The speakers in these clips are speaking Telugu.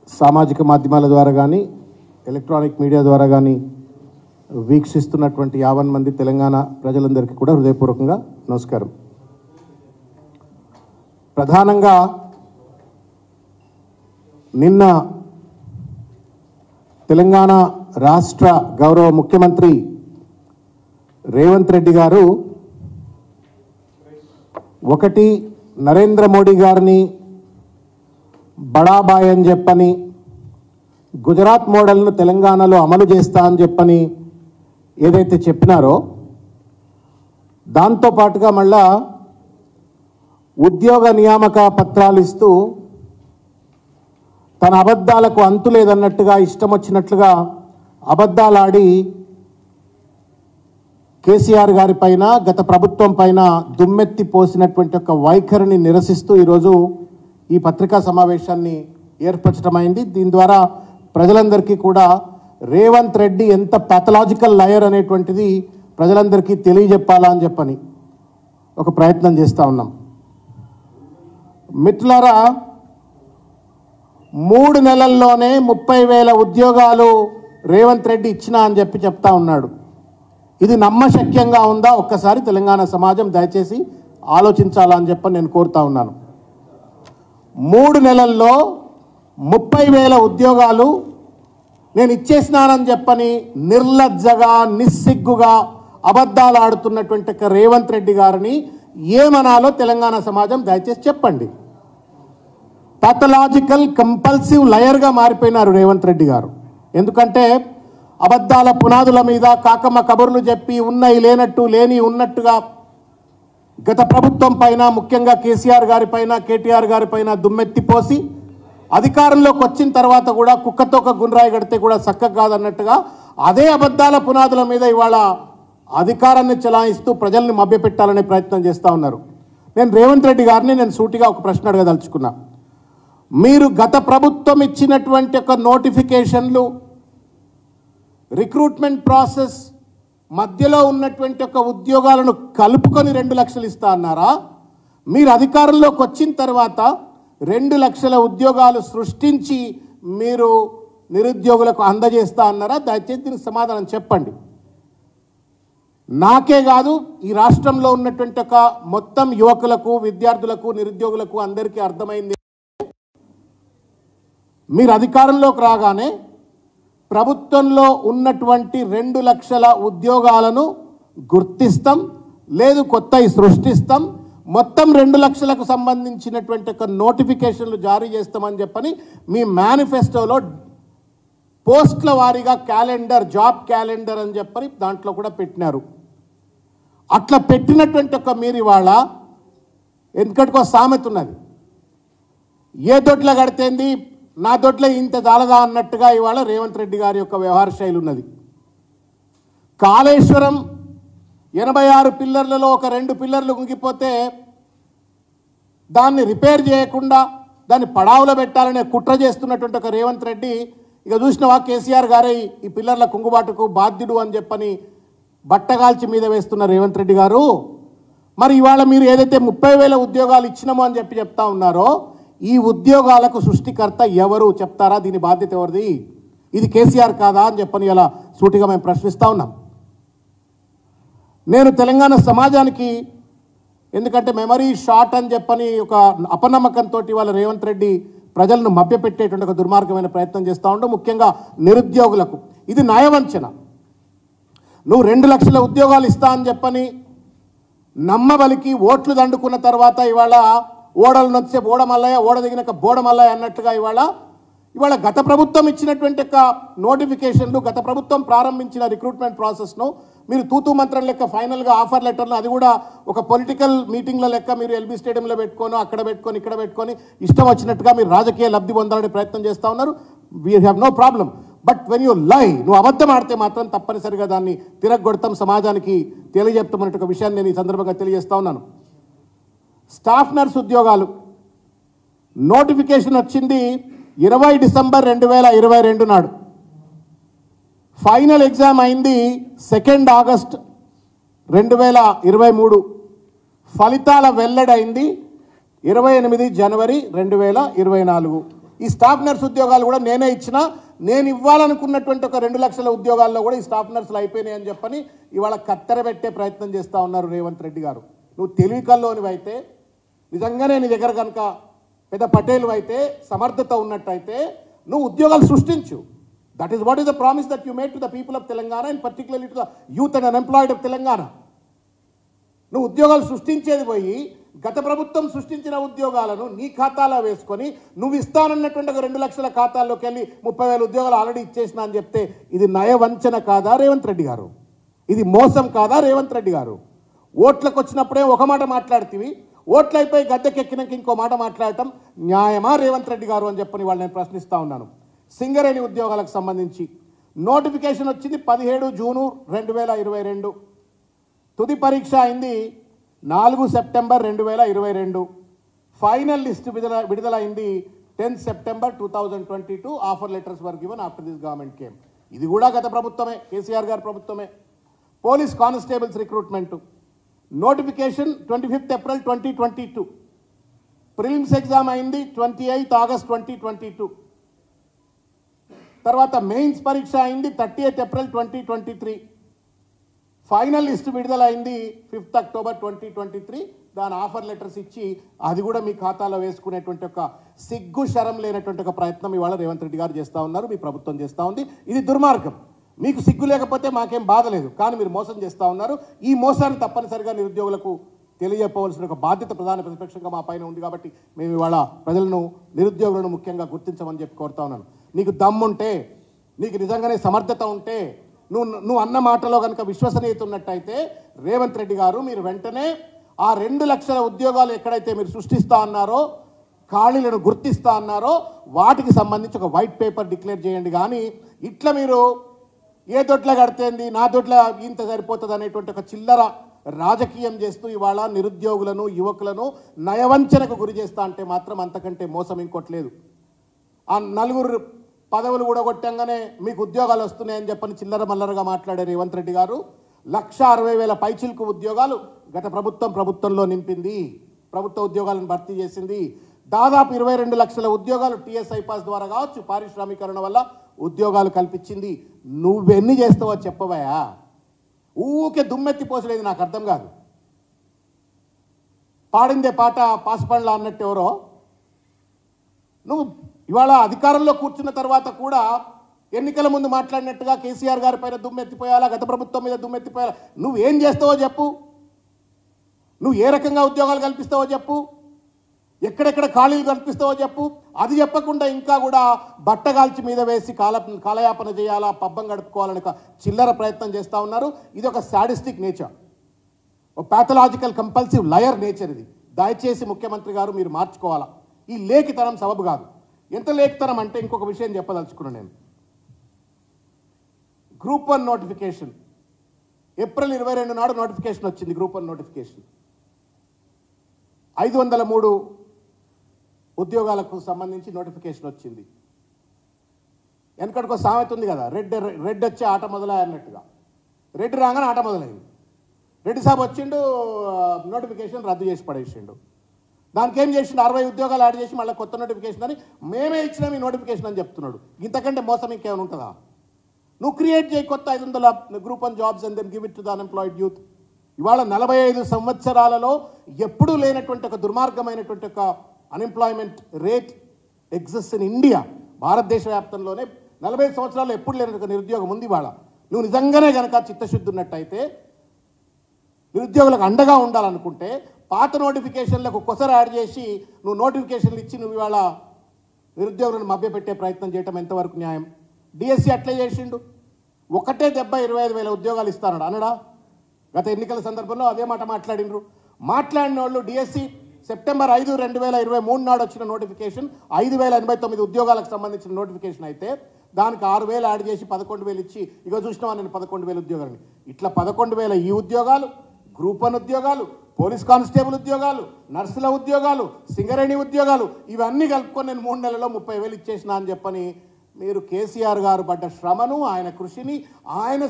సామాజిక మాధ్యమాల ద్వారా కానీ ఎలక్ట్రానిక్ మీడియా ద్వారా కానీ వీక్షిస్తున్నటువంటి 50 మంది తెలంగాణ ప్రజలందరికీ కూడా హృదయపూర్వకంగా నమస్కారం. ప్రధానంగా నిన్న తెలంగాణ రాష్ట్ర గౌరవ ముఖ్యమంత్రి రేవంత్ రెడ్డి గారు ఒకటి నరేంద్ర మోడీ గారిని బడాబాయ్ అని చెప్పని గుజరాత్ మోడల్ను తెలంగాణలో అమలు చేస్తా అని చెప్పని ఏదైతే చెప్పినారో దాంతోపాటుగా మళ్ళా ఉద్యోగ నియామక పత్రాలు ఇస్తూ తన అబద్ధాలకు అంతు లేదన్నట్టుగా ఇష్టం వచ్చినట్లుగా అబద్ధాలాడి కేసీఆర్ గారి పైన గత ప్రభుత్వం పైన దుమ్మెత్తి పోసినటువంటి ఒక వైఖరిని నిరసిస్తూ ఈరోజు ఈ పత్రికా సమావేశాన్ని ఏర్పరచడమైంది. దీని ద్వారా ప్రజలందరికీ కూడా రేవంత్ రెడ్డి ఎంత ప్యాథలాజికల్ లయర్ అనేటువంటిది ప్రజలందరికీ తెలియజెప్పాలా అని చెప్పని ఒక ప్రయత్నం చేస్తూ ఉన్నాం. మిత్రులారా, 3 నెలల్లోనే 30,000 ఉద్యోగాలు రేవంత్ రెడ్డి ఇచ్చినా అని చెప్తా ఉన్నాడు. ఇది నమ్మశక్యంగా ఉందా? ఒక్కసారి తెలంగాణ సమాజం దయచేసి ఆలోచించాలా అని నేను కోరుతా ఉన్నాను. 3 నెలల్లో 30,000 ఉద్యోగాలు నేను ఇచ్చేసినానని చెప్పని నిర్లజ్జగా నిస్సిగ్గుగా అబద్ధాలు ఆడుతున్నటువంటి రేవంత్ రెడ్డి గారిని ఏమనాలో తెలంగాణ సమాజం దయచేసి చెప్పండి. పాథలాజికల్ కంపల్సివ్ లయర్గా మారిపోయినారు రేవంత్ రెడ్డి గారు. ఎందుకంటే అబద్ధాల పునాదుల మీద కాకమ్మ కబుర్లు చెప్పి ఉన్నాయి లేనట్టు లేని ఉన్నట్టుగా గత ప్రభుత్వం పైన ముఖ్యంగా కేసీఆర్ గారి పైన కేటీఆర్ గారి పైన దుమ్మెత్తిపోసి అధికారంలోకి వచ్చిన తర్వాత కూడా కుక్కతో ఒక గుండ్రాయి కడితే కూడా చక్కగా కాదన్నట్టుగా అదే అబద్ధాల పునాదుల మీద ఇవాళ అధికారాన్ని చెలాయిస్తూ ప్రజల్ని మభ్యపెట్టాలనే ప్రయత్నం చేస్తూ ఉన్నారు. నేను రేవంత్ రెడ్డి గారిని సూటిగా ఒక ప్రశ్న అడగదలుచుకున్నా. మీరు గత ప్రభుత్వం ఇచ్చినటువంటి ఒక నోటిఫికేషన్లు రిక్రూట్మెంట్ ప్రాసెస్ మధ్యలో ఉన్నటువంటి ఒక ఉద్యోగాలను కలుపుకొని 2 లక్షలు ఇస్తా అన్నారా? మీరు అధికారంలోకి వచ్చిన తర్వాత 2 లక్షల ఉద్యోగాలు సృష్టించి మీరు నిరుద్యోగులకు అందజేస్తా అన్నారా? దయచేసి దీనికి సమాధానం చెప్పండి. నాకే కాదు, ఈ రాష్ట్రంలో ఉన్నటువంటి ఒక మొత్తం యువకులకు విద్యార్థులకు నిరుద్యోగులకు అందరికీ అర్థమైంది. మీరు అధికారంలోకి రాగానే ప్రభుత్వంలో ఉన్నటువంటి 2 లక్షల ఉద్యోగాలను గుర్తిస్తాం, లేదు కొత్తవి సృష్టిస్తాం, మొత్తం 2 లక్షలకు సంబంధించినటువంటి ఒక నోటిఫికేషన్లు జారీ చేస్తామని చెప్పని మీ మేనిఫెస్టోలో పోస్టుల వారీగా క్యాలెండర్, జాబ్ క్యాలెండర్ అని చెప్పని దాంట్లో కూడా పెట్టినారు. అట్లా పెట్టినటువంటి ఒక మీరు ఇవాళ ఎందుకంటే సామెత ఉన్నది, ఏ దొడ్ల కడితేంది నా దొడ్ల ఇంత చాలదా అన్నట్టుగా ఇవాళ రేవంత్ రెడ్డి గారి యొక్క వ్యవహార శైలి ఉన్నది. కాళేశ్వరం 86 పిల్లర్లలో ఒక 2 పిల్లర్లు కుంగిపోతే దాన్ని రిపేర్ చేయకుండా దాన్ని పడావులో పెట్టాలనే కుట్ర చేస్తున్నటువంటి ఒక రేవంత్ రెడ్డి ఇక చూసినవా కేసీఆర్ గారే ఈ పిల్లర్ల కుంగుబాటుకు బాధ్యుడు అని చెప్పని బట్టగాల్చి మీద వేస్తున్న రేవంత్ రెడ్డి గారు. మరి ఇవాళ మీరు ఏదైతే 30,000 ఉద్యోగాలు ఇచ్చినామో అని చెప్తా ఉన్నారో ఈ ఉద్యోగాలకు సృష్టికర్త ఎవరు చెప్తారా? దీని బాధ్యత ఎవరిది? ఇది కేసీఆర్ కాదా అని చెప్పని ఇలా సూటిగా మేము ప్రశ్నిస్తూ ఉన్నాం. నేను తెలంగాణ సమాజానికి ఎందుకంటే మెమరీ షార్ట్ అని చెప్పని ఒక అపనమ్మకంతో వాళ్ళ రేవంత్ రెడ్డి ప్రజలను మభ్యపెట్టేటువంటి ఒక దుర్మార్గమైన ప్రయత్నం చేస్తూ ఉంటూ ముఖ్యంగా నిరుద్యోగులకు ఇది నయవంచన. నువ్వు 2 లక్షల ఉద్యోగాలు ఇస్తా అని చెప్పని నమ్మబలికి ఓట్లు దండుకున్న తర్వాత ఇవాళ ఓడలు నచ్చే ఓడమల్లయ్య, ఓడ దిగినాక బోడమల్లయ్య అన్నట్టుగా ఇవాళ గత ప్రభుత్వం ఇచ్చినటువంటి ఒక నోటిఫికేషన్లు, గత ప్రభుత్వం ప్రారంభించిన రిక్రూట్మెంట్ ప్రాసెస్ను మీరు తూతూ మంత్రం లెక్క ఫైనల్గా ఆఫర్ లెటర్లు, అది కూడా ఒక పొలిటికల్ మీటింగ్ల లెక్క మీరు ఎల్బీ స్టేడియంలో పెట్టుకొని అక్కడ పెట్టుకొని ఇక్కడ పెట్టుకొని ఇష్టం వచ్చినట్టుగా మీరు రాజకీయ లబ్ధి పొందాలని ప్రయత్నం చేస్తూ ఉన్నారు. We have no problem. But when you lie, నువ్వు అబద్ధం ఆడితే మాత్రం తప్పనిసరిగా దాన్ని తిరగొడతాం, సమాజానికి తెలియజెప్తామనే ఒక విషయాన్ని నేను ఈ సందర్భంగా తెలియజేస్తా ఉన్నాను. స్టాఫ్ నర్స్ ఉద్యోగాలు నోటిఫికేషన్ వచ్చింది 20 డిసెంబర్ 2022 నాడు. ఫైనల్ ఎగ్జామ్ అయింది 2 ఆగస్ట్ 2023. ఫలితాల వెల్లడైంది 28 జనవరి 2024. ఈ స్టాఫ్ నర్స్ ఉద్యోగాలు కూడా నేనే ఇచ్చిన, నేను ఇవ్వాలనుకున్నటువంటి ఒక 2 లక్షల ఉద్యోగాల్లో కూడా ఈ స్టాఫ్ నర్సులు అయిపోయినాయి అని చెప్పని ఇవాళ కత్తెర పెట్టే ప్రయత్నం చేస్తూ ఉన్నారు రేవంత్ రెడ్డి గారు. నువ్వు తెలివికల్లోనివైతే, నిజంగానే నీ దగ్గర కనుక పెద్ద పటేలు అయితే, సమర్థత ఉన్నట్టయితే నువ్వు ఉద్యోగాలు సృష్టించు. That is what is the promise that you made to the people of Telangana and particularly to the youth and unemployed of Telangana. నువ్వు ఉద్యోగాలు సృష్టించేది పోయి గత ప్రభుత్వం సృష్టించిన ఉద్యోగాలను నీ ఖాతాలో వేసుకొని నువ్వు ఇస్తానన్నటువంటి ఒక 2 లక్షల ఖాతాల్లోకి వెళ్ళి 30,000 ఉద్యోగాలు ఆల్రెడీ ఇచ్చేసినా అని చెప్తే ఇది నయవంచన కాదా రేవంత్ రెడ్డి గారు? ఇది మోసం కాదా రేవంత్ రెడ్డి గారు? ఓట్లకు వచ్చినప్పుడే ఒక మాట మాట్లాడుతీవి, ఓట్లు అయిపోయి గద్దెకెక్కినాక ఇంకో మాట మాట్లాడటం న్యాయమా రేవంత్ రెడ్డి గారు అని చెప్పని వాళ్ళు నేను ప్రశ్నిస్తూ ఉన్నాను. సింగరేణి ఉద్యోగాలకు సంబంధించి నోటిఫికేషన్ వచ్చింది 17 జూను 2022. తుది పరీక్ష అయింది 4 సెప్టెంబర్ 2022. ఫైనల్ లిస్ట్ విడుదలైంది 10 September 2022. Offer letters were given after this government came. ఇది కూడా గత ప్రభుత్వమే, కేసీఆర్ గారి ప్రభుత్వమే. Police constables recruitment notification 25 April 2022. Prelims exam అయింది 28 ఆగస్ట్ 2022. తర్వాత మెయిన్స్ పరీక్ష అయింది 30 ఏప్రిల్ 2023. ఫైనల్ లిస్ట్ విడుదలైంది 5 అక్టోబర్ 2023. దాని ఆఫర్ లెటర్స్ ఇచ్చి అది కూడా మీ ఖాతాలో వేసుకునేటువంటి ఒక సిగ్గు శరం లేనటువంటి ఒక ప్రయత్నం ఇవాళ రేవంత్ రెడ్డి గారు చేస్తూ ఉన్నారు, మీ ప్రభుత్వం చేస్తూ ఉంది. ఇది దుర్మార్గం. మీకు సిగ్గు లేకపోతే మాకేం బాధ లేదు, కానీ మీరు మోసం చేస్తూ ఉన్నారు. ఈ మోసాన్ని తప్పనిసరిగా నిరుద్యోగులకు తెలియజెప్పవలసిన ఒక బాధ్యత ప్రధాన ప్రతిపక్షంగా మా పైన ఉంది. కాబట్టి మేము ఇవాళ ప్రజలను, నిరుద్యోగులను ముఖ్యంగా గుర్తించమని చెప్పి కోరుతా ఉన్నాను. నీకు దమ్ముంటే, నీకు నిజంగానే సమర్థత ఉంటే, నువ్వు అన్న మాటలో కనుక విశ్వసనీయత ఉన్నట్టయితే రేవంత్ రెడ్డి గారు మీరు వెంటనే ఆ 2 లక్షల ఉద్యోగాలు ఎక్కడైతే మీరు సృష్టిస్తా అన్నారో, ఖాళీలను గుర్తిస్తా అన్నారో వాటికి సంబంధించి ఒక వైట్ పేపర్ డిక్లేర్ చేయండి. కానీ ఇట్లా మీరు ఏ దొడ్ల కడితేంది, నా దొడ్ల ఇంత సరిపోతుంది అనేటువంటి ఒక చిల్లర రాజకీయం చేస్తూ ఇవాళ నిరుద్యోగులను, యువకులను నయవంచనకు గురి చేస్తా అంటే మాత్రం అంతకంటే మోసం ఇంకోట్లేదు. ఆ 4 పదవులు కూడా కొట్టంగానే మీకు ఉద్యోగాలు వస్తున్నాయని చెప్పని చిల్లర మల్లరగా మాట్లాడే రేవంత్ రెడ్డి గారు 1,60,000 పైచిలకు ఉద్యోగాలు గత ప్రభుత్వంలో నింపింది. ప్రభుత్వ ఉద్యోగాలను భర్తీ చేసింది. దాదాపు 22 లక్షల ఉద్యోగాలు టీఎస్ఐ పాస్ ద్వారా కావచ్చు, పారిశ్రామీకరణ వల్ల ఉద్యోగాలు కల్పించింది. నువ్వెన్ని చేస్తావో చెప్పవయా? ఊకే దుమ్మెత్తి పోసలేదు, నాకు అర్థం కాదు. పాడిందే పాట పాసపండ్ల అన్నట్టు ఎవరో నువ్వు ఇవాళ అధికారంలో కూర్చున్న తర్వాత కూడా ఎన్నికల ముందు మాట్లాడినట్టుగా కేసీఆర్ గారి పైన దుమ్మెత్తిపోయాలా, గత ప్రభుత్వం మీద దుమ్మెత్తిపోయాలా? నువ్వేం చేస్తావో చెప్పు, నువ్వు ఏ రకంగా ఉద్యోగాలు కల్పిస్తావో చెప్పు, ఎక్కడెక్కడ ఖాళీలు కల్పిస్తావో చెప్పు. అది చెప్పకుండా ఇంకా కూడా బట్టగాల్చి మీద వేసి కాలయాపన చేయాలా, పబ్బం గడుపుకోవాలని ఒక చిల్లర ప్రయత్నం చేస్తూ ఉన్నారు. ఇది ఒక సాడిస్టిక్ నేచర్, ఒక ప్యాథలాజికల్ కంపల్సివ్ లయర్ నేచర్. ఇది దయచేసి ముఖ్యమంత్రి గారు మీరు మార్చుకోవాలా. ఈ లేఖితనం సబబు కాదు. ఎంత లేఖితనం అంటే ఇంకొక విషయం చెప్పదలుచుకున్నాను నేను. గ్రూప్ 1 నోటిఫికేషన్ ఏప్రిల్ 22 నాడు నోటిఫికేషన్ వచ్చింది. గ్రూప్ 1 నోటిఫికేషన్ 503 ఉద్యోగాలకు సంబంధించి నోటిఫికేషన్ వచ్చింది. వెనకటికో సామెత ఉంది కదా, రెడ్ వచ్చే ఆట మొదలై అన్నట్టుగా. రెడ్ రాగానే ఆట మొదలైంది. రెడ్డి సాబ్ వచ్చిండు, నోటిఫికేషన్ రద్దు చేసి పడేసిండు. దానికి ఏం చేసిండు, 60 ఉద్యోగాలు యాడ్ చేసి మళ్ళీ కొత్త నోటిఫికేషన్ అని మేమే ఇచ్చినాం ఈ నోటిఫికేషన్ అని చెప్తున్నాడు. ఇంతకంటే మోసం ఇంకేమైనా ఉంటుందా? నువ్వు క్రియేట్ చేయి కొత్త 500 group 1 jobs and then give it to the unemployed youth. ఇవాళ 45 సంవత్సరాలలో ఎప్పుడూ లేనటువంటి ఒక దుర్మార్గమైనటువంటి ఒక unemployment rate exist in India. భారతదేశ వ్యాప్తంలోనే 40 సంవత్సరాల్లో ఎప్పుడు లేని ఒక నిరుద్యోగం ఉంది. ఇవాళ నువ్వు నిజంగానే కనుక చిత్తశుద్ధి ఉన్నట్టయితే, నిరుద్యోగులకు అండగా ఉండాలనుకుంటే పాత నోటిఫికేషన్లకు కొసరు యాడ్ చేసి నువ్వు నోటిఫికేషన్లు ఇచ్చి నువ్వు ఇవాళ నిరుద్యోగులను మభ్యపెట్టే ప్రయత్నం చేయటం ఎంతవరకు న్యాయం? డిఎస్సి అట్లే చేసిండు, ఒకటే దెబ్బ 25,000 ఉద్యోగాలు ఇస్తాడు అనడా? గత ఎన్నికల సందర్భంలో అదే మాట మాట్లాడినరు. మాట్లాడిన వాళ్ళు డిఎస్సి సెప్టెంబర్ 5, 2023 నాడు వచ్చిన నోటిఫికేషన్ 5,089 ఉద్యోగాలకు సంబంధించిన నోటిఫికేషన్ అయితే దానికి 6,000 యాడ్ చేసి 11,000 ఇచ్చి ఇక చూసినావా నేను 11,000 ఉద్యోగాలని. ఇట్లా 11,000 ఈ ఉద్యోగాలు, గ్రూప్ 1 ఉద్యోగాలు, పోలీస్ కానిస్టేబుల్ ఉద్యోగాలు, నర్సుల ఉద్యోగాలు, సింగరేణి ఉద్యోగాలు, ఇవన్నీ కలుపుకొని నేను 3 నెలల్లో 30,000 ఇచ్చేసిన అని చెప్పని మీరు కేసీఆర్ గారు పడ్డ శ్రమను, ఆయన కృషిని, ఆయన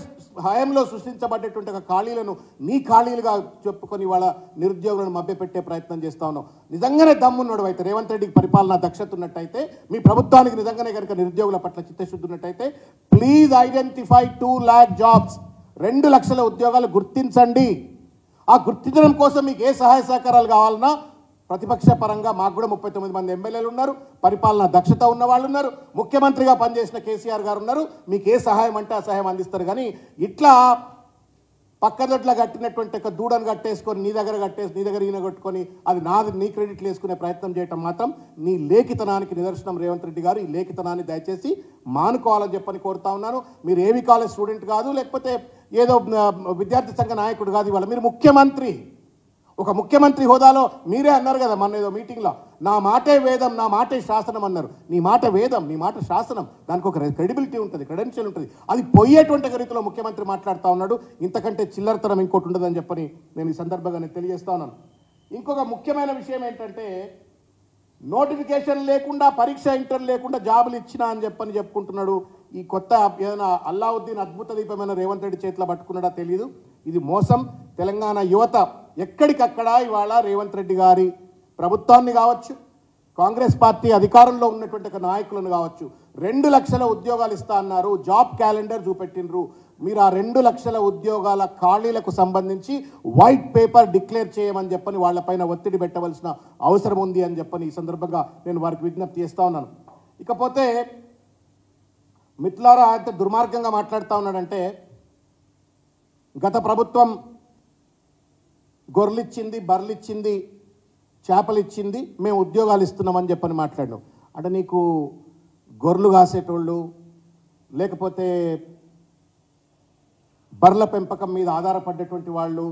హయాంలో సృష్టించబడ్డటువంటి ఒక ఖాళీలను నీ ఖాళీలుగా చెప్పుకొని వాళ్ళ నిరుద్యోగులను మభ్యపెట్టే ప్రయత్నం చేస్తా ఉన్నావు. నిజంగానే దమ్మున్నాడు అయితే రేవంత్ రెడ్డికి పరిపాలనా దక్షత ఉన్నట్టయితే, మీ ప్రభుత్వానికి నిజంగానే కనుక నిరుద్యోగుల పట్ల చిత్తశుద్ధి ఉన్నట్టయితే, ప్లీజ్ ఐడెంటిఫై 2 lakh జాబ్స్, 2 లక్షల ఉద్యోగాలు గుర్తించండి. ఆ గుర్తించడం కోసం మీకు ఏ సహాయ సహకారాలు కావాలన్నా ప్రతిపక్ష పరంగా మాకు కూడా 39 మంది ఎమ్మెల్యేలు ఉన్నారు, పరిపాలనా దక్షత ఉన్న వాళ్ళు ఉన్నారు, ముఖ్యమంత్రిగా పనిచేసిన కేసీఆర్ గారు ఉన్నారు. మీకు ఏ సహాయం అంటే ఆ సహాయం అందిస్తారు. కానీ ఇట్లా పక్కదొడ్ల కట్టినటువంటి ఒక దూడను కట్టేసుకొని నీ దగ్గర ఈయన కొట్టుకొని అది నాది నీ క్రెడిట్లు వేసుకునే ప్రయత్నం చేయటం మాత్రం నీ లేఖితనానికి నిదర్శనం. రేవంత్ రెడ్డి గారు ఈ లేఖితనాన్ని దయచేసి మానుకోవాలని చెప్పని కోరుతా ఉన్నాను. మీరు ఏవి కాలేజ్ స్టూడెంట్ కాదు, లేకపోతే ఏదో విద్యార్థి సంఘ నాయకుడు కాదు. ఇవాళ మీరు ముఖ్యమంత్రి, ఒక ముఖ్యమంత్రి హోదాలో మీరే అన్నారు కదా మొన్న ఏదో మీటింగ్లో, నా మాటే వేదం, నా మాటే శాసనం అన్నారు. నీ మాట వేదం, నీ మాట శాసనం, దానికి ఒక క్రెడిబిలిటీ ఉంటుంది, క్రెడెన్షియల్ ఉంటుంది. అది పోయేటువంటి రీతిలో ముఖ్యమంత్రి మాట్లాడుతూ ఉన్నాడు. ఇంతకంటే చిల్లరతనం ఇంకోటి ఉండదని చెప్పని నేను ఈ సందర్భంగా నేను తెలియజేస్తా ఉన్నాను. ఇంకొక ముఖ్యమైన విషయం ఏంటంటే, నోటిఫికేషన్ లేకుండా, పరీక్ష ఇంటర్ లేకుండా జాబులు ఇచ్చినా అని చెప్పని చెప్పుకుంటున్నాడు. ఈ కొత్త ఏదైనా అల్లావుద్దీన్ అద్భుత దీపమైన రేవంత్ రెడ్డి చేతిలో పట్టుకున్నాడా తెలియదు. ఇది మోసం. తెలంగాణ యువత ఎక్కడికక్కడ ఇవాళ రేవంత్ రెడ్డి గారి ప్రభుత్వాన్ని కావచ్చు, కాంగ్రెస్ పార్టీ అధికారంలో ఉన్నటువంటి నాయకులను కావచ్చు, 2 లక్షల ఉద్యోగాలు ఇస్తా అన్నారు, జాబ్ క్యాలెండర్ చూపెట్టినరు. మీరు ఆ 2 లక్షల ఉద్యోగాల ఖాళీలకు సంబంధించి వైట్ పేపర్ డిక్లేర్ చేయమని చెప్పని వాళ్ళపైన ఒత్తిడి పెట్టవలసిన అవసరం ఉంది అని చెప్పని ఈ సందర్భంగా నేను వారికి విజ్ఞప్తి చేస్తూ ఉన్నాను. ఇకపోతే మిత్రులారా, ఎంత దుర్మార్గంగా మాట్లాడుతూ ఉన్నాడంటే, గత ప్రభుత్వం గొర్రెలిచ్చింది, బర్రెలిచ్చింది, చేపలు ఇచ్చింది, మేము ఉద్యోగాలు ఇస్తున్నామని చెప్పని మాట్లాడినాం. అంటే నీకు గొర్రెలు కాసేటోళ్ళు, లేకపోతే బర్రెల పెంపకం మీద ఆధారపడ్డటువంటి వాళ్ళు,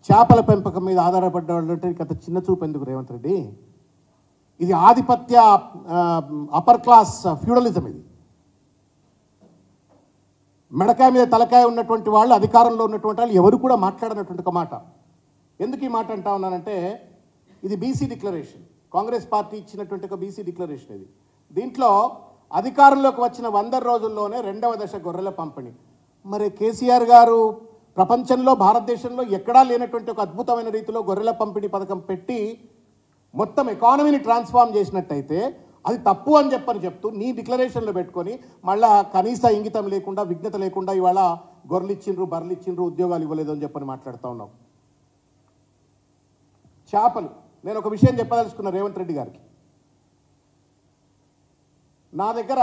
చేపల పెంపకం మీద ఆధారపడ్డ వాళ్ళు అంటే గత చిన్న చూపు ఎందుకు రేవంత్ రెడ్డి? ఇది ఆధిపత్య అప్పర్ క్లాస్ ఫ్యూడలిజం. ఇది మెడకాయ మీద తలకాయ ఉన్నటువంటి వాళ్ళు, అధికారంలో ఉన్నటువంటి వాళ్ళు ఎవరు కూడా మాట్లాడనటువంటి ఒక మాట. ఎందుకు ఈ మాట అంటా ఉన్నానంటే, ఇది బీసీ డిక్లరేషన్, కాంగ్రెస్ పార్టీ ఇచ్చినటువంటి ఒక బీసీ డిక్లరేషన్. ఇది దీంట్లో అధికారంలోకి వచ్చిన 100 రోజుల్లోనే 2వ దశ గొర్రెల పంపిణీ. మరి కేసీఆర్ గారు ప్రపంచంలో, భారతదేశంలో ఎక్కడా లేనటువంటి ఒక అద్భుతమైన రీతిలో గొర్రెల పంపిణీ పథకం పెట్టి మొత్తం ఎకానమీని ట్రాన్స్ఫార్మ్ చేసినట్టయితే అది తప్పు అని చెప్తూ నీ డిక్లరేషన్లో పెట్టుకొని మళ్ళా కనీస ఇంగితం లేకుండా, విజ్ఞత లేకుండా ఇవాళ గొర్రెలు ఇచ్చిండ్రు, బర్రెలు ఇచ్చిండ్రు, ఉద్యోగాలు ఇవ్వలేదు అని చెప్పని మాట్లాడుతూ ఉన్నాం. చేపలు, నేను ఒక విషయం చెప్పదలుచుకున్నా రేవంత్ రెడ్డి గారికి. నా దగ్గర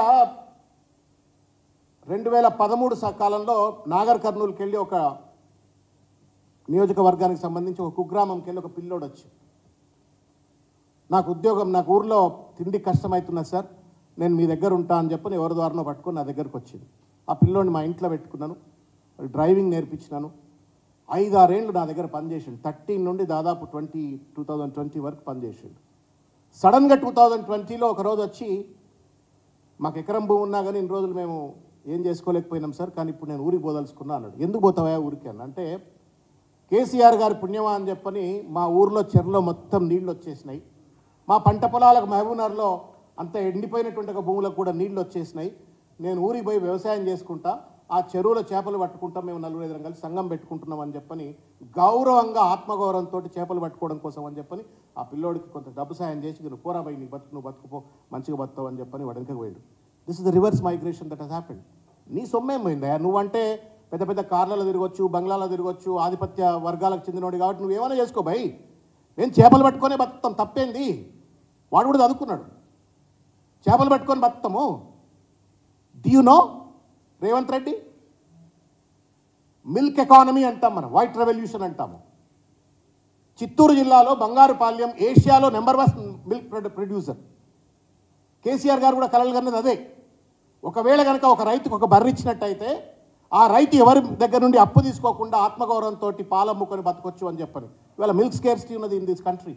2013 కాలంలో నాగర్ కర్నూలుకి వెళ్ళి ఒక నియోజకవర్గానికి సంబంధించి ఒక కుగ్రామంకి వెళ్ళి ఒక పిల్లోడు వచ్చి, నాకు ఉద్యోగం, నాకు ఊర్లో తిండి కష్టమవుతున్నది సార్, నేను మీ దగ్గర ఉంటా అని చెప్పని ఎవరి ద్వారానో పట్టుకొని నా దగ్గరకు వచ్చింది. ఆ పిల్లోడిని మా ఇంట్లో పెట్టుకున్నాను, డ్రైవింగ్ నేర్పించినాను. 5-6 ఏళ్ళు నా దగ్గర పనిచేసిండు. 13 నుండి దాదాపు 2020 వరకు పనిచేసిండు. సడన్గా 2020లో ఒకరోజు వచ్చి, మాకు ఎకరం భూమి ఉన్నా కానీ ఇన్ని రోజులు మేము ఏం చేసుకోలేకపోయినాం సార్, కానీ ఇప్పుడు నేను ఊరికి పోదలుచుకున్నా అన్నాడు. ఎందుకు పోతావా ఊరికి అన్న అంటే, కేసీఆర్ గారి పుణ్యమా అని చెప్పని మా ఊర్లో చెరువులో మొత్తం నీళ్ళు వచ్చేసినాయి. మా పంట పొలాలకు మహబూబ్నగర్లో అంత ఎండిపోయినటువంటి ఒక భూములకు కూడా నీళ్ళు వచ్చేసినాయి. నేను ఊరికి పోయి వ్యవసాయం చేసుకుంటా, ఆ చెరువులో చేపలు పట్టుకుంటాం, మేము 4-5 కలిసి సంఘం పెట్టుకుంటున్నాం అని చెప్పని గౌరవంగా, ఆత్మగౌరవంతో చేపలు పట్టుకోవడం కోసం అని చెప్పని ఆ పిల్లోడికి కొంత డబ్బు సాయం చేసి, నువ్వు పోరా పోయి నీ బతుకు, నువ్వు బతుకుపో, మంచిగా బతుకుతావు అని చెప్పని వాడికి పోయాడు. This is the reverse migration that has happened. నీ సొమ్మేం పోయిందా? నువ్వంటే పెద్ద పెద్ద కార్లలో తిరగొచ్చు, బంగ్లాలో తిరగొచ్చు, ఆధిపత్య వర్గాలకు చెందినోడు కాబట్టి నువ్వేమైనా చేసుకో భయ్, నేను చేపలు పట్టుకొనే బతుకుతాం, తప్పేంది? వాడు కూడా చదువుకున్నాడు, చేపలు పట్టుకొని బతుకుతాము. Do you know Revanth Reddy? Milk economy అంటాం మనం, వైట్ రెవల్యూషన్ అంటాము. చిత్తూరు జిల్లాలో బంగారుపాళ్యం ఏషియాలో number 1 milk producer. KCR garu కూడా కలలు కన్నది అదే. ఒకవేళ కనుక ఒక రైతుకు ఒక బర్రె ఇచ్చినట్టయితే ఆ రైతు ఎవరి దగ్గర నుండి అప్పు తీసుకోకుండా ఆత్మగౌరవంతో పాలమ్ముకొని బతకొచ్చు అని చెప్పని. ఇవాళ మిల్క్ స్కేర్సిటీ ఉన్నది in this country.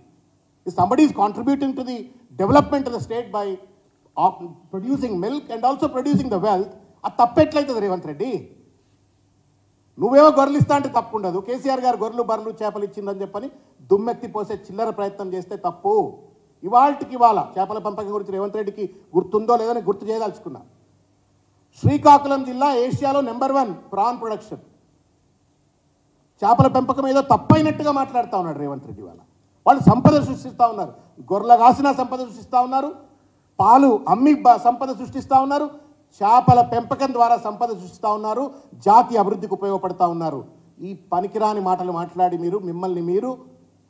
Somebody is contributing to the development of the state by producing milk and also producing the wealth. అది తప్పెట్లయితుంది రేవంత్ రెడ్డి? నువ్వేమో గొర్రెలు ఇస్తా అంటే తప్పు ఉండదు, కేసీఆర్ గారు గొర్రెలు బర్రెలు చేపలు ఇచ్చిందని చెప్పని దుమ్మెత్తి పోసే చిల్లర ప్రయత్నం చేస్తే తప్పు. ఇవాళ చేపల పెంపకం గురించి రేవంత్ రెడ్డికి గుర్తుందో లేదని గుర్తు చేయదలుచుకున్నా. శ్రీకాకుళం జిల్లా ఏషియాలో #1 ప్రాన్ ప్రొడక్షన్. చేపల పెంపకం ఏదో తప్పైనట్టుగా మాట్లాడుతూ ఉన్నాడు రేవంత్ రెడ్డి. వాళ్ళు సంపద సృష్టిస్తూ ఉన్నారు. గొర్రెల కాసిన సంపద సృష్టిస్తూ ఉన్నారు, పాలు అమ్మి సంపద సృష్టిస్తూ ఉన్నారు, చేపల పెంపకం ద్వారా సంపద సృష్టిస్తూ ఉన్నారు, జాతి అభివృద్ధికి ఉపయోగపడతా ఉన్నారు. ఈ పనికిరాని మాటలు మాట్లాడి మిమ్మల్ని మీరు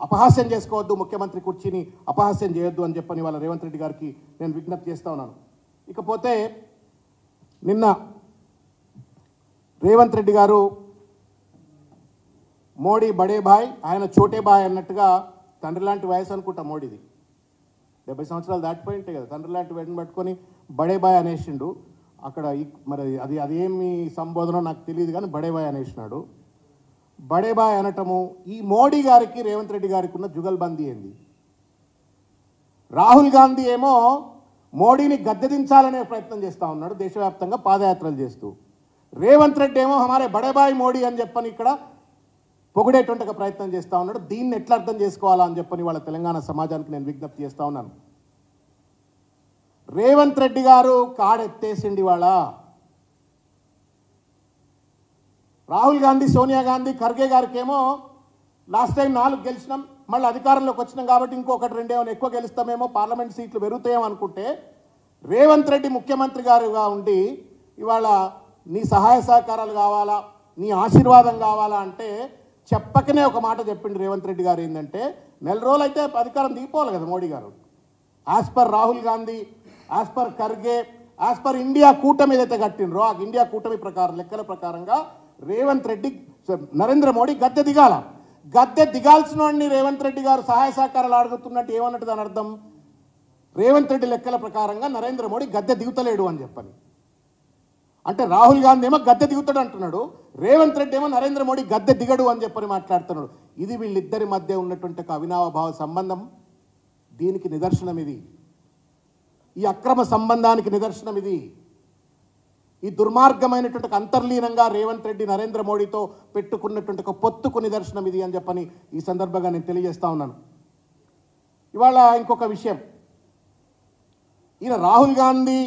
అపహాస్యం చేసుకోవద్దు, ముఖ్యమంత్రి కుర్చీని అపహాస్యం చేయొద్దు అని చెప్పని వాళ్ళ రేవంత్ రెడ్డి గారికి నేను విజ్ఞప్తి చేస్తూ ఉన్నాను. ఇకపోతే నిన్న రేవంత్ రెడ్డి గారు మోడీ బడే బాయ్, ఆయన చోటే బాయ్ అన్నట్టుగా, తండ్రి లాంటి వయసు అనుకుంటా మోడీది, 70 సంవత్సరాలు దాటిపోయి ఉంటాయి కదా, తండ్రి లాంటి వెంటనే పట్టుకొని బడే బాయ్ అనేసిండు. అక్కడ మరి అదేమి సంబోధన నాకు తెలియదు కానీ బడే బాయ్ అనేసినాడు. బడే బాయ్ అనటము ఈ మోడీ గారికి రేవంత్ రెడ్డి గారికి ఉన్న జుగల్బందీ ఏంది? రాహుల్ గాంధీ ఏమో మోడీని గద్దెదించాలనే ప్రయత్నం చేస్తూ ఉన్నాడు దేశవ్యాప్తంగా పాదయాత్రలు చేస్తూ. రేవంత్ రెడ్డి ఏమో హమారే బడే బాయ్ మోడీ అని చెప్పని ఇక్కడ పొగిడేటువంటి ఒక ప్రయత్నం చేస్తూ ఉన్నాడు. దీన్ని ఎట్లా అర్థం చేసుకోవాలా అని చెప్పని వాళ్ళ తెలంగాణ సమాజానికి నేను విజ్ఞప్తి చేస్తూ ఉన్నాను. రేవంత్ రెడ్డి గారు కాడెత్తేసిండి వాళ్ళ. రాహుల్ గాంధీ, సోనియా గాంధీ, ఖర్గే గారికి ఏమో లాస్ట్ టైం 4 గెలిచినాం, మళ్ళీ అధికారంలోకి వచ్చినాం కాబట్టి ఇంకొకటి 2 ఏమైనా ఎక్కువ గెలుస్తామేమో, పార్లమెంట్ సీట్లు పెరుగుతాయేమో అనుకుంటే, రేవంత్ రెడ్డి ముఖ్యమంత్రి గారుగా ఉండి ఇవాళ నీ సహాయ సహకారాలు కావాలా, నీ ఆశీర్వాదం కావాలా అంటే చెప్పకనే ఒక మాట చెప్పిండు రేవంత్ రెడ్డి గారు. ఏంటంటే 4 రోజులు అయితే అధికారం దిగిపోవాలి కదా మోడీ గారు. As per Rahul Gandhi, as per Kharge, as per India కూటమి ఏదైతే కట్టినరో ఆ ఇండియా కూటమి ప్రకారం లెక్కల ప్రకారంగా రేవంత్ రెడ్డి, నరేంద్ర మోడీ గద్దె దిగాల. గద్దె దిగాల్సిన వాడిని రేవంత్ రెడ్డి గారు సహాయ సహకారాలు అడుగుతున్నట్టు ఏమన్నట్టు దాని అర్థం? రేవంత్ రెడ్డి లెక్కల ప్రకారంగా నరేంద్ర మోడీ గద్దె దిగుతలేడు అని చెప్పని. అంటే రాహుల్ గాంధీ ఏమో గద్దె దిగుతాడు అంటున్నాడు, రేవంత్ రెడ్డి ఏమో నరేంద్ర మోడీ గద్దె దిగడు అని చెప్పని మాట్లాడుతున్నాడు. ఇది వీళ్ళిద్దరి మధ్య ఉన్నటువంటి ఒక అవినాభావ సంబంధం. దీనికి నిదర్శనం ఇది. ఈ అక్రమ సంబంధానికి నిదర్శనం ఇది. ఈ దుర్మార్గమైనటువంటి అంతర్లీనంగా రేవంత్ రెడ్డి నరేంద్ర మోడీతో పెట్టుకున్నటువంటి ఒక పొత్తుకు నిదర్శనం ఇది అని చెప్పని ఈ సందర్భంగా నేను తెలియజేస్తా ఉన్నాను. ఇవాళ ఇంకొక విషయం, ఈయన రాహుల్ గాంధీ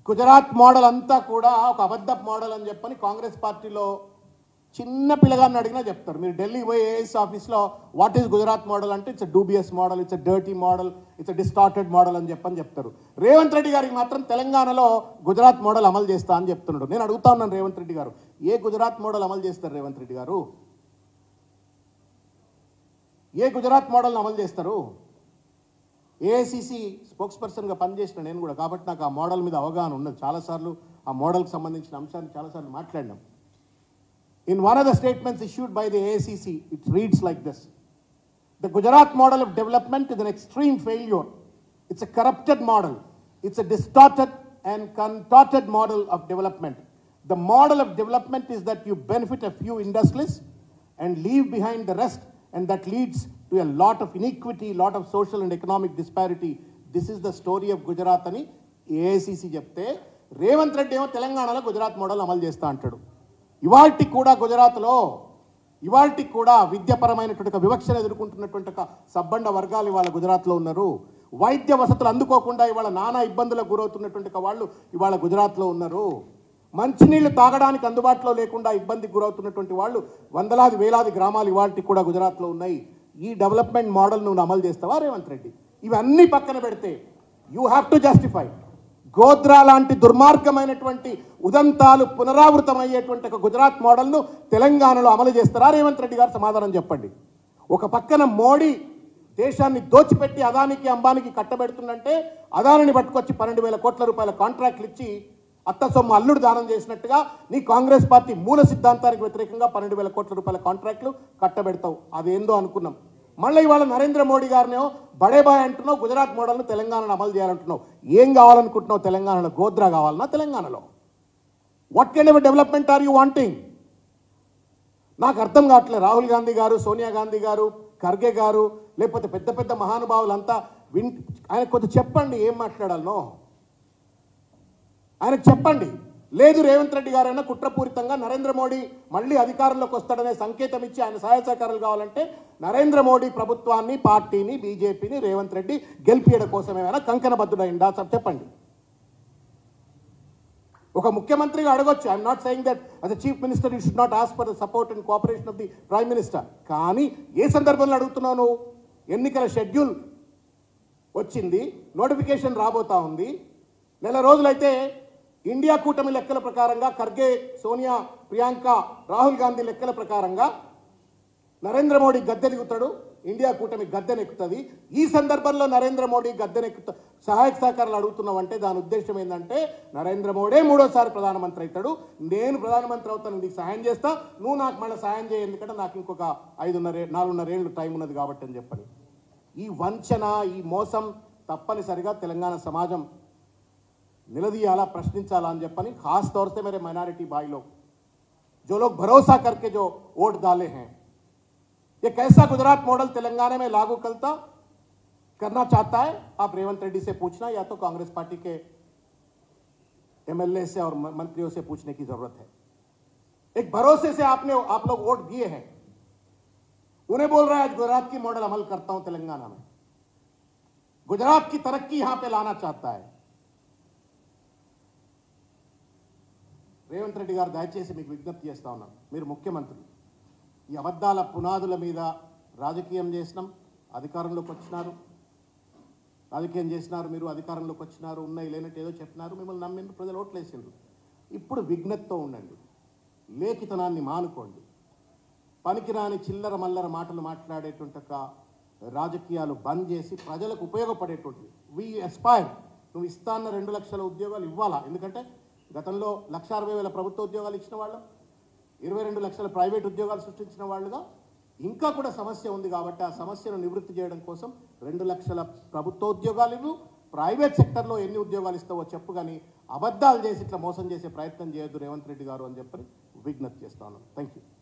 గుజరాత్ మోడల్ అంతా కూడా ఒక అబద్ధపు మోడల్ అని చెప్పని కాంగ్రెస్ పార్టీలో చిన్న పిల్లగాన్ని అడిగినా చెప్తారు. మీరు ఢిల్లీ పోయి ఏఎస్ ఆఫీస్లో వాట్ ఈస్ గుజరాత్ మోడల్ అంటే it's dubious model, it's dirty model, it's distorted model అని చెప్పని చెప్తారు. రేవంత్ రెడ్డి గారికి మాత్రం తెలంగాణలో గుజరాత్ మోడల్ అమలు చేస్తా అని చెప్తున్నాడు. నేను అడుగుతా ఉన్నాను రేవంత్ రెడ్డి గారు, ఏ గుజరాత్ మోడల్ అమలు చేస్తారు రేవంత్ రెడ్డి గారు? ఏ గుజరాత్ మోడల్ని అమలు చేస్తారు? ఏఐసిసి స్పోక్స్ పర్సన్గా పనిచేసిన నేను కూడా, కాబట్టి నాకు ఆ మోడల్ మీద అవగాహన ఉన్నది. చాలాసార్లు ఆ మోడల్కి సంబంధించిన అంశాన్ని చాలాసార్లు మాట్లాడినాం. In one of the statements issued by the AICC, it reads like this: the Gujarat model of development is an extreme failure. It's a corrupted model. It's a distorted and contorted model of development. The model of development is that you benefit a few industrialists and leave behind the rest, and that leads to a lot of inequity, lot of social and economic disparity. This is the story of Gujarat ani AICC చెప్తే, రేవంత్ రెడ్డి ఏమో తెలంగాణలో గుజరాత్ మోడల్ అమలు చేస్తా అంటాడు. ఇవాల్టికి కూడా గుజరాత్లో ఇవాల్టికి కూడా విద్యాపరమైనటువంటి ఒక వివక్షను ఎదుర్కొంటున్నటువంటి ఒక సబ్బండ వర్గాలు ఇవాళ గుజరాత్లో ఉన్నారు. వైద్య వసతులు అందుకోకుండా ఇవాళ నానా ఇబ్బందులకు గురవుతున్నటువంటి వాళ్ళు ఇవాళ గుజరాత్లో ఉన్నారు. మంచినీళ్లు తాగడానికి అందుబాటులో లేకుండా ఇబ్బందికి గురవుతున్నటువంటి వాళ్ళు వందలాది వేలాది గ్రామాలు ఇవాల్టికి కూడా గుజరాత్లో ఉన్నాయి. ఈ డెవలప్మెంట్ మోడల్ నువ్వు అమలు చేస్తావా రేవంత్ రెడ్డి? ఇవన్నీ పక్కన పెడితే you have to justify. Godhra లాంటి దుర్మార్గమైనటువంటి ఉదంతాలు పునరావృతమయ్యేటువంటి ఒక గుజరాత్ మోడల్ను తెలంగాణలో అమలు చేస్తారా రేవంత్ రెడ్డి గారు? సమాధానం చెప్పండి. ఒక పక్కన మోడీ దేశాన్ని దోచిపెట్టి అదానికి అంబానికి కట్టబెడుతుందంటే, అదానిని పట్టుకొచ్చి 12,000 కోట్ల రూపాయల కాంట్రాక్ట్లు ఇచ్చి అత్త సొమ్ము అల్లుడు దానం చేసినట్టుగా నీ కాంగ్రెస్ పార్టీ మూల సిద్ధాంతానికి వ్యతిరేకంగా 12,000 కోట్ల రూపాయల కాంట్రాక్ట్లు కట్టబెడతావు. అదేందో అనుకున్నాం. మళ్ళీ ఇవాళ నరేంద్ర మోడీ గారినేమో బడేబాయ్ అంటున్నావు, గుజరాత్ మోడల్ను తెలంగాణలో అమలు చేయాలంటున్నావు. ఏం కావాలనుకుంటున్నావు తెలంగాణలో? గోద్రా కావాలన్నా తెలంగాణలో? What kind of development are you wanting? నాకు అర్థం కావట్లేదు. రాహుల్ గాంధీ గారు, సోనియా గాంధీ గారు, ఖర్గే గారు, లేకపోతే పెద్ద పెద్ద మహానుభావులంతా ఆయనకు కొంచెం చెప్పండి ఏం మాట్లాడాలనో. ఆయనకు చెప్పండి. లేదు రేవంత్ రెడ్డి గారైనా కుట్రపూరితంగా నరేంద్ర మోడీ మళ్ళీ అధికారంలోకి వస్తాడనే సంకేతం ఇచ్చి ఆయన సహాయ సహకారాలు కావాలంటే నరేంద్ర మోడీ ప్రభుత్వాన్ని, పార్టీని, బీజేపీని రేవంత్ రెడ్డి గెలిపియడం కోసమేమైనా కంకణబద్ధుడైందా? చెప్పండి. ఒక ముఖ్యమంత్రిగా అడగొచ్చు. I'm not saying that as a chief minister you should not ask for the support and cooperation of the prime minister. కానీ ఏ సందర్భంలో అడుగుతున్నావు నువ్వు? ఎన్నికల షెడ్యూల్ వచ్చింది, నోటిఫికేషన్ రాబోతా ఉంది. నెల రోజులైతే ఇండియా కూటమి లెక్కల ప్రకారంగా ఖర్గే, సోనియా, ప్రియాంక, రాహుల్ గాంధీ లెక్కల ప్రకారంగా నరేంద్ర మోడీ గద్దెనెక్కుతాడు, ఇండియా కూటమి గద్దెనెక్కుతుంది. ఈ సందర్భంలో నరేంద్ర మోడీ గద్దెనెక్కుతా సహాయక సహకారాలు అడుగుతున్నావంటే దాని ఉద్దేశం ఏంటంటే నరేంద్ర మోడీ మూడోసారి ప్రధానమంత్రి అవుతాడు, నేను ప్రధానమంత్రి అవుతాను, నీకు సహాయం చేస్తా, నువ్వు నాకు మళ్ళీ సహాయం చేయ, ఎందుకంటే నాకు ఇంకొక 4.5 ఏళ్ళు టైం ఉన్నది కాబట్టి అని చెప్పని. ఈ వంచన, ఈ మోసం తప్పనిసరిగా తెలంగాణ సమాజం నిలదీయాలా, ప్రశ్నించాలా అని చెప్పని. खास तौर से मेरे माइनॉरिटी भाई लोग जो लोग भरोसा करके जो वोट डाले हैं, ये कैसा गुजरात मॉडल तेलंगाना में लागू करना चाहता है, आप रेवंत रेड्डी से पूछना या तो कांग्रेस पार्टी के एमएलए से और मंत्रियों से पूछने की जरूरत है. एक भरोसे से आप लोग वोट दिए हैं, उन्हें बोल रहा है आज गुजरात की मॉडल अमल करता हूं तेलंगाना में, गुजरात की तरक्की यहां पे लाना चाहता है. రేవంత్ రెడ్డి గారు దయచేసి మీకు విజ్ఞప్తి చేస్తా ఉన్నాను, మీరు ముఖ్యమంత్రి, ఈ అబద్ధాల పునాదుల మీద రాజకీయం చేసినాం, అధికారంలోకి వచ్చినారు, రాజకీయం చేసినారు, మీరు అధికారంలోకి వచ్చినారు, ఉన్నాయి లేనట్టు ఏదో చెప్పినారు, మిమ్మల్ని నమ్మిండ్రు, ప్రజలు ఓట్లేసిండ్రు. ఇప్పుడు విజ్ఞతతో ఉండండి, లేఖితనాన్ని మానుకోండి, పనికిరాని చిల్లర మల్లర మాటలు మాట్లాడేటువంటి ఒక రాజకీయాలు బంద్ చేసి ప్రజలకు ఉపయోగపడేటువంటివి. వీ ఎస్పైర్, నువ్వు ఇస్తాన్న 2 లక్షల ఉద్యోగాలు ఇవ్వాలా, ఎందుకంటే గతంలో 1,60,000 ప్రభుత్వ ఉద్యోగాలు ఇచ్చిన వాళ్ళు, 22 లక్షల ప్రైవేట్ ఉద్యోగాలు సృష్టించిన వాళ్ళుగా ఇంకా కూడా సమస్య ఉంది. కాబట్టి ఆ సమస్యను నివృత్తి చేయడం కోసం 2 లక్షల ప్రభుత్వ ఉద్యోగాలు ఇవ్వు, ప్రైవేట్ సెక్టర్లో ఎన్ని ఉద్యోగాలు ఇస్తావో చెప్పు, కానీ అబద్ధాలు చేసి ఇట్లా మోసం చేసే ప్రయత్నం చేయొద్దు రేవంత్ రెడ్డి గారు అని చెప్పి విజ్ఞప్తి చేస్తాను. Thank you.